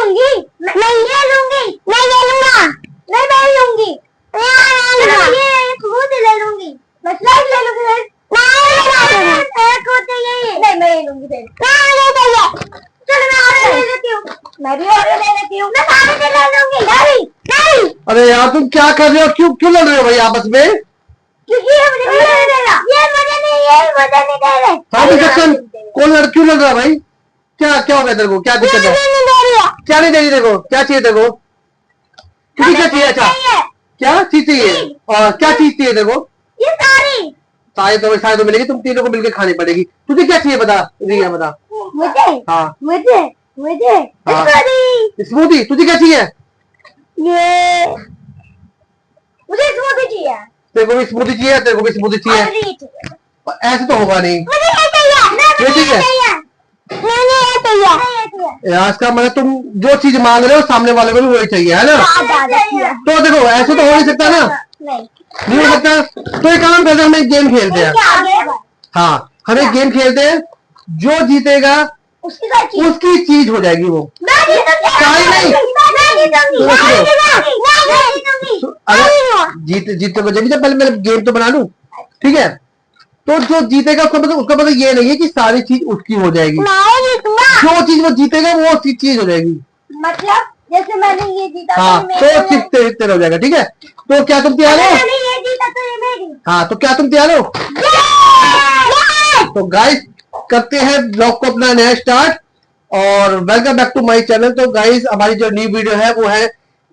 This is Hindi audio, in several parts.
लूंगी, मैं ये लूंगी, मैं ये लूंगा, नहीं मैं लूंगी, ये खुद ले लूंगी, मैं स्लाइड ले लूंगी, नहीं मैं ये लूंगी फिर, चलो मैं और ले लेती हूँ, मैं भी और ले लेती हूँ, मैं सारे ले लूंगी, नहीं नहीं। अरे यार तुम क्या कर रहे हो, क्यों क्यों लड़ रहे हो भाई आपस में? क्योंकि ये मुझे नहीं दे रहा, ये मुझे नहीं दे रहे। हाँ तो सचिन क्यों लड़ रहा है भाई? क्या क्या हो गया तेरे को, क्या दिक्कत है? क्या नहीं दे रही देखो, क्या चाहिए तेरे को? तुझे क्या चाहिए? अच्छा क्या चीज चाहिए और क्या चीज चाहिए तेरे को? ये सारी तो मिलेगी, तुम तीनों को मिलकर खानी पड़ेगी। तुझे क्या चाहिए बता, रिया बता। मुझे हाँ मुझे हाँ स्मूदी। तुझे क्या चाहिए? ये मुझे स्मूदी चाहिए। तेरे को भी स्मूदी चाहिए, तेरे को भी स्मूदी चाहिए। ऐसे तो होगा नहीं। मुझे ये चाहिए, ये चाहिए। इसका मतलब तुम जो चीज मांग रहे हो सामने वाले को भी वही चाहिए, है ना? तो देखो ऐसे तो हो नहीं सकता ना, नहीं हो सकता। तो एक काम करते हैं, हम एक गेम खेलते हैं। हाँ हम एक गेम खेलते हैं, जो जीतेगा उसकी चीज हो जाएगी वो। नहीं अरे जीते को जब पहले मैं गेम तो बना लूं, ठीक है? तो जो जीतेगा उसका मतलब ये नहीं है कि सारी चीज उसकी हो जाएगी। जो चीज वो जीतेगा वो उसकी चीज हो जाएगी। मतलब जैसे मैंने ये जीता हाँ तो सिर्फ तेरा हो जाएगा, ठीक है? तो क्या तुम तैयार हो? मैंने ये जीता तो ये मेरी। हाँ तो क्या तुम तैयार हो? तो गाइस करते हैं ब्लॉग को अपना नया स्टार्ट, और welcome back to my channel. तो गाइस हमारी जो न्यू वीडियो है वो है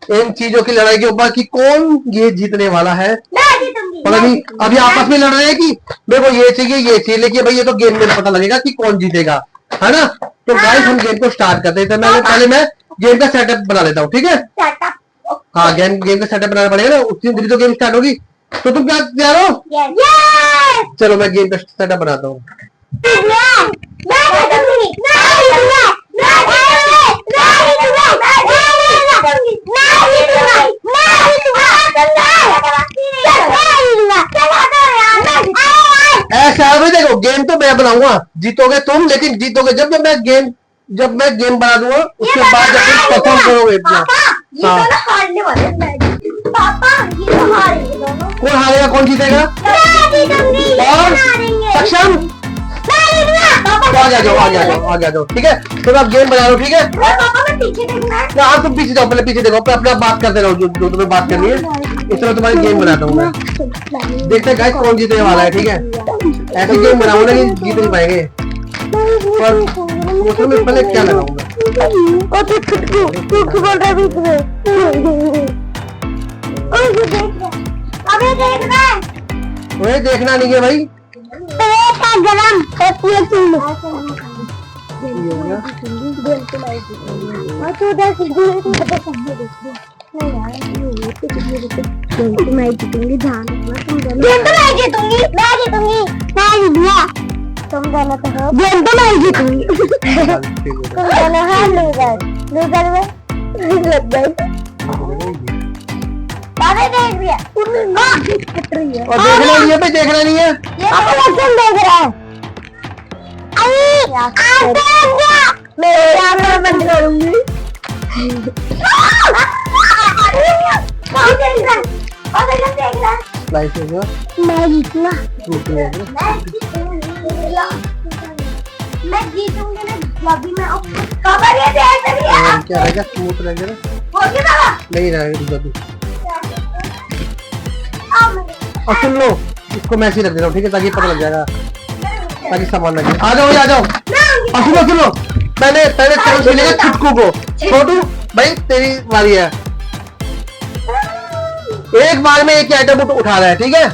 इन चीजों की लड़ाई के ऊपर कि कौन ये जीतने वाला है। पता नहीं, अभी आपस में लड़ रहे हैं कि मेरे को ये चाहिए, लेकिन भाई ये तो गेम में पता लगेगा कि कौन जीतेगा, है ना? तो गाइस हम गेम को स्टार्ट करते हैं। पहले मैं गेम का सेटअप बना लेता हूँ, ठीक है? हाँ गेम का सेटअप बनाना पड़ेगा ना, उसी दिन तो गेम स्टार्ट होगी। तो तुम क्या तैयार हो? चलो मैं गेम का सेटअप बनाता हूँ। ऐसा है देखो, गेम तो मैं बनाऊंगा, जीतोगे तुम, लेकिन जीतोगे जब मैं गेम बना दूंगा, उसके बाद जब तुम परफॉर्म करोगे। कौन हारेगा कौन जीतेगा? और सक्षम आ जाओ, ठीक है? तो आप गेम बना लो, ठीक है? ना आप तुम पीछे जाओ, पहले पीछे देखो, अपना बात करते रहो, जो तुम्हें बात करनी है। इस तरह तुम्हारी गेम बनाता हूँ मैं, देखते हैं गाइस कौन जीतने वाला है, ठीक है? ऐसी गेम बनाऊंगा कि जीत नहीं पाएंगे। पर मौसम में पहले क्या लगाऊंगा? वही देखना नहीं है भाई। तुम दोनों तो हो, गेम तो मैं जीतूंगी। तुम दोनों हो लूजर में लग गए। देख लिया और देखना नहीं है भाई, देखना नहीं है। ये देख रहा है। मैं बंद करूंगी। मैं जीतूंगा, मैं जीतूंगी ना अभी मैं। क्या रहेगा? स्मूथ रहेगा ना? नहीं रहेगा। और सुन लो, इसको मैं ऐसे रख दे रहा हूँ, ठीक है? ताकि पता लग जाएगा, ताकि सामान लगे। आ जाओ। और सुनो पहले चांस मिलेगा छुटकू को। छोटू भाई तेरी बारी है, एक बार में एक आइटम उठा रहा है, ठीक है?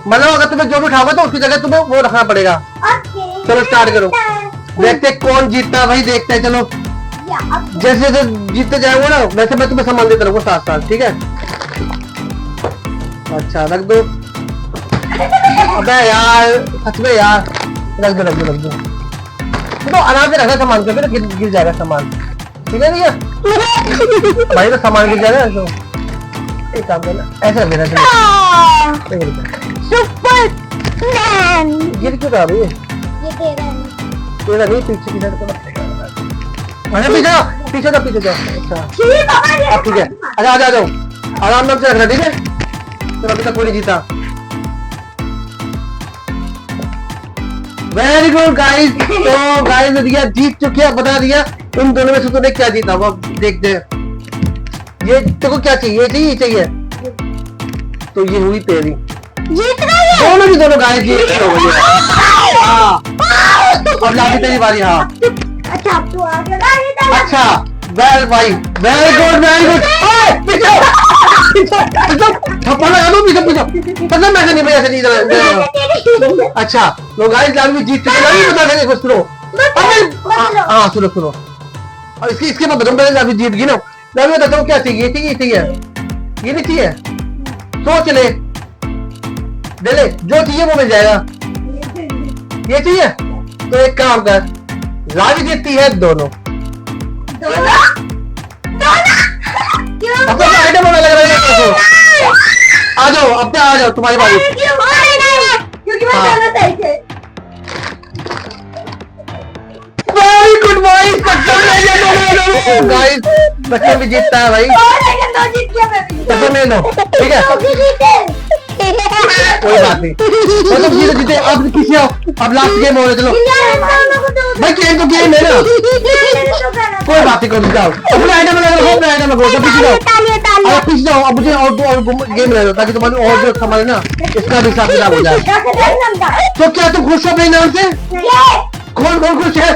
मतलब अगर तुम्हें जो भी उठाओगे तो उसकी जगह तुम्हें वो रखना पड़ेगा। चलो स्टार्ट करो, देखते कौन जीतता है भाई, देखते हैं। चलो जैसे जैसे जीतते जाएंगे ना, वैसे मैं तुम्हें सामान देता रहूंगा साथ, ठीक है? अच्छा रख दो। अबे यार सच में यार, रख दो। तो आराम से रखना सामान को, फिर गिर जाएगा सामान, ठीक है? भैया भाई तो सामान गिर जाएगा। तो एक काम करना, ऐसे रख देना। गिर क्यों रहा भैया? तेरा नहीं, पीछे की साइड को। पीछे जाओ पीछे जाओ। अच्छा ठीक है अब ठीक है। अच्छा आ जाओ आराम से रखना ठीक है। तो अभी तक कोई नहीं जीता। Very good guys. तो गाइस ने दिया जीत चुके हैं, बता दिया उन दोनों में से तूने क्या जीता वो देखते हैं। ये तेको क्या चाहिए, ये चाहिए, ये चाहिए, तो ये हुई तेरी जीत गई है। दोनों की दोनों गाइस जीत हो गई है। हाँ अब लाभी तेरी बारी। हाँ अच्छा अब तू आ गया। अच्छा वेल भाई वेरी गुड वेरी गुड। थप्पड़ लगा दो पीछे पीछे मतलब मैं नहीं भैया नहीं इधर। अच्छा लोग गाइस लाभी जीत चुके हैं। नहीं बता देंगे कुछ सुनो। हाँ सुनो सुनो और इसके बाद बताऊँ। पहले लाभी जीत गई ना। लाभी बताता हूँ क्या चाहिए, ये चाहिए, ये चाहिए, ये नहीं चाहिए, सोच ले दे ले जो चाहिए वो मिल जाएगा। ये चाहिए तो एक काम कर, लाभी जीतती है दोनों। अब तो आइटम होने लग रहा है। आ जाओ अब आ जाओ तुम्हारी बारी। क्योंकि मैं हाँ। दोनों सही थे। वेरी गुड भाई गाइस बच्चे भी जीतता है भाई। तो ले लो ठीक है कोई बात नहीं। मतलब जीते जीते अब किसी अब लास्ट गेम हो रहा है। चलो भाई गेम तो गेम है ना, कोई बात नहीं करो। जाओ अपने आइटम में लगाओ, अपने आइटम में लगाओ, पीछे जाओ अब पीछे जाओ। अब मुझे और गेम ले लो ताकि तुम्हारे और जो संभाले ना इसका भी हिसाब किताब हो जाए। तो क्या तुम खुश हो अपने नाम से? कौन कौन खुश है?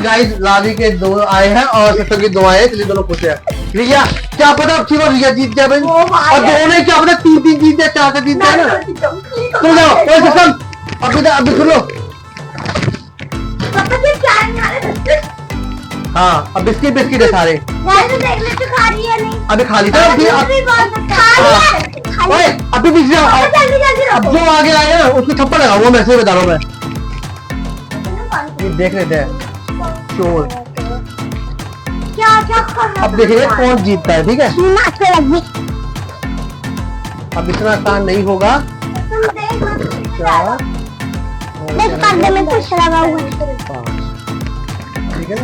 गाइस लावी के दो आए हैं और सत्तर के दो आए हैं, इसलिए दोनों खुश है। रिया क्या पता अब चलो रिया जीत जाए भाई, और दोनों क्या पता तीन तीन जीत जाए, चार से जीत जाए ना। तुम जाओ कोई सिस्टम अभी सुन लो। हाँ अब बिस्किट बिस्किट है सारे। अभी खा ली था अभी पीछे जाओ। अब जो आगे आएगा ना उसको थप्पड़ लगाओ, वो मैं से बता रहा हूँ मैं। ये देख लेते हैं चोर। अब देखिए कौन जीतता है ठीक है। अब इतना आसान नहीं होगा। में कुछ लगा हुआ ठीक है ना।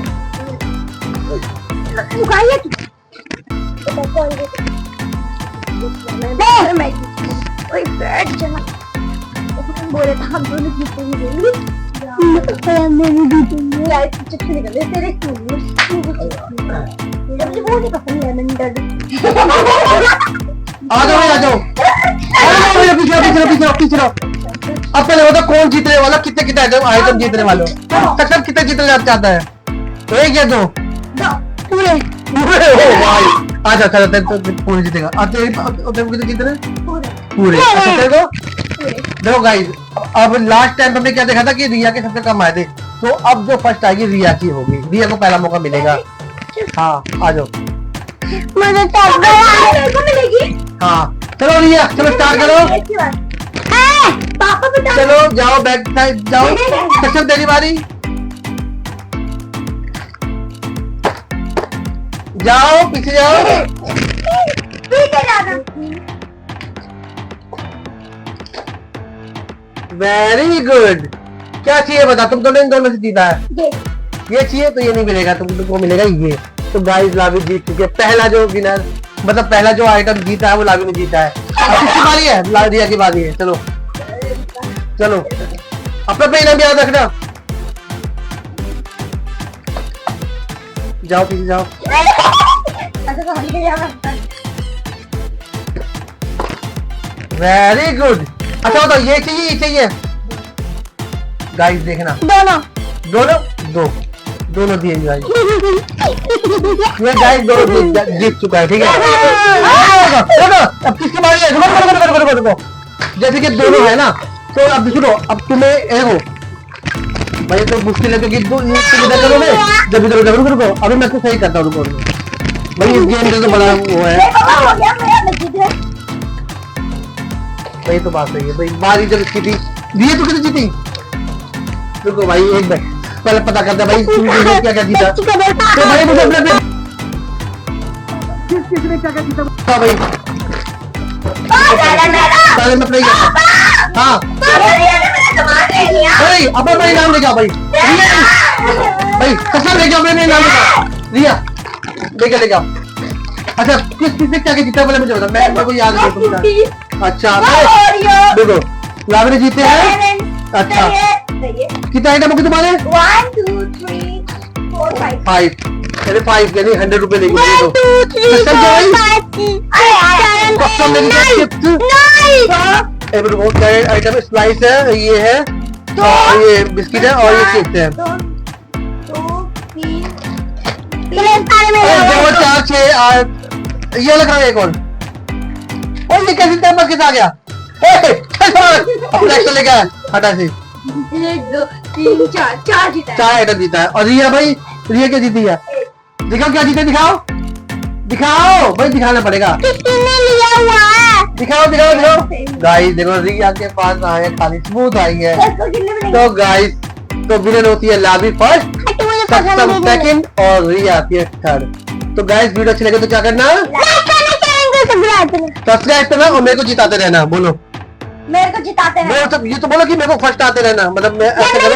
बोले था हम दोनों जीतेंगे। आ जाओ पीछे रहो। अब पहले बता कौन जीतने वाला, कितने कितने आइटम जीतने वाले हो, कितने जीतने चाहता है? तो एक या दो? भाई अच्छा चलो पूरे जीतेगा। कितने जीतने पूरे? अच्छा तेरे को देखो गाइस अब लास्ट टाइम हमने क्या देखा था कि रिया के सबसे कम आए थे, तो अब जो फर्स्ट आएगी रिया की होगी, रिया को पहला मौका मिलेगा। हाँ आ जाओ मुझे तो मिलेगी। हाँ चलो रिया चलो स्टार्ट करो। पापा बता चलो जाओ बैक साइड जाओ। सक्षम तेरी बारी, जाओ पीछे जाओ। पीछे जाना। Very good. क्या चाहिए बता, तुम दोनों इन दोनों से जीता है। ये चाहिए तो ये नहीं मिलेगा तुमको मिलेगा ये। तो गाइस लावी जीत चुके हैं। पहला जो विनर मतलब पहला जो आइटम जीता है वो लावी ने जीता है। अब किसकी बारी है? लाविया की बारी है। चलो चलो अपना इनाम याद रखना। जाओ पीछे जाओ। Very good. अच्छा बताओ ये चाहिए ये चाहिए? गाइस देखना दोनों दोनों दो दोनों दिए गाइस। ये गाइस दोनों जीत चुका है ठीक है। अब किसकी बारी है? रुको जैसे कि दोनों है ना, तो अब सुनो अब तुम्हें हो भाई तो मुश्किल है क्योंकि इधर करोगे जब इधर रुको अभी मैं तो सही करता हूँ। रुको भाई इस गेम से तो बड़ा वो है भाई, तो बात सही है भाई। बारी जब इसकी थी दिए तो कितनी जीती? रुको भाई एक बार पहले पता करते हैं भाई क्या क्या जीता। तो भाई मुझे अपने किसने क्या क्या जीता भाई पहले मैं अपना हाँ भाई अपना इनाम लेके आओ भाई। भाई कसम लेके आओ, मैंने इनाम लेके रिया लेके लेके आओ। अच्छा किसने क्या जीता बोले मुझे बता, मैं मेरे को याद नहीं। अच्छा देखो लावरी जीते हैं। अच्छा कितना आइटम हो तुम्हारे? 1 2 3 4 5 5 यानी 5 यानी 100 रुपए लेके 1 2 3 4 5 आइटम स्लाइस है, ये है और ये बिस्किट है और ये चिप्स है। 4 6 8 ये लग रहा है एक और। ये कैसे टाइम किस आ गया? अपना एक्स्ट्रा लेके आया हटा से। 1 2 3 4 जीता है। 4 आइटम जीता है। और रिया भाई, रिया क्या जीती है? दिखाओ क्या जीते, दिखाओ दिखाओ भाई, दिखाना पड़ेगा। किसने लिया हुआ है? दिखाओ दिखाओ दिखाओ। गाइस देखो रिया के पास आए खाली स्मूथ आई है। इसको कितने मिलेंगे? तो गाइस तो विनर होती है लावी फर्स्ट, सक्षम सेकंड और रिया आती है थर्ड। तो गाइस वीडियो अच्छी लगे तो क्या करना? सब्सक्राइब करना और मेरे को जिताते रहना। बोलो मेरे को जिताते हैं। मैं तो ये तो बोलो कि मेरे को फर्स्ट आते रहना, मतलब मैं ऐसे करूं।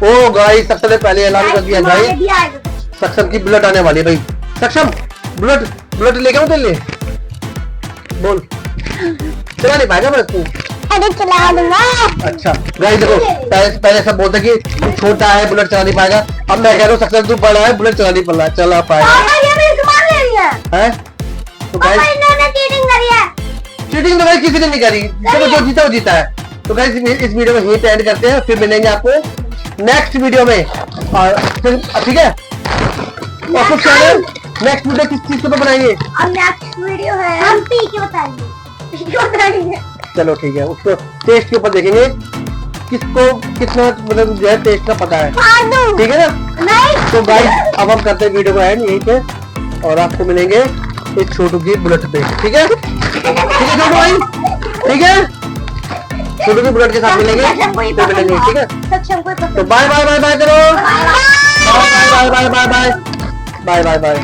ओ गाइस सबसे पहले ऐलान कर दिया गाइस, सक्षम की बुलेट आने वाली है भाई। सक्षम बुलेट बुलेट लेके आओ ले। बोल चला नहीं पाएगा मैं तू? अरे चला दूंगा। अच्छा गाइस देखो पहले सब बोलते कि तू छोटा है बुलेट चला नहीं पाएगा, अब मैं कह रहा हूँ सक्षम तू बड़ा है बुलेट चला नहीं पा चला पाएगा है। तो गाइस चीटिंग करी है। चीटिंग तो भाई किसी ने नहीं करी, चलो जो जीता वो जीता है। तो गाइस इस वीडियो में यही एंड करते हैं, फिर मिलेंगे आपको नेक्स्ट वीडियो में। और फिर ठीक है और कुछ चैनल नेक्स्ट वीडियो किस चीज पे बनाएंगे? अब नेक्स्ट वीडियो है हम पी के बताएंगे। चलो ठीक है, उसको टेस्ट के ऊपर देखेंगे किसको कितना मतलब जो है टेस्ट का पता है, ठीक है ना? नहीं तो गाइस अब हम करते हैं वीडियो को एंड यहीं पे और आपको मिलेंगे इस छोटू की बुलेट पे, ठीक है? ठीक है छोटू भाई, ठीक है छोटू की बुलेट के साथ मिलेंगे तो मिलेंगे, ठीक है? सक्षम को तो बाय बाय बाय बाय करो, bye bye bye bye bye bye bye bye.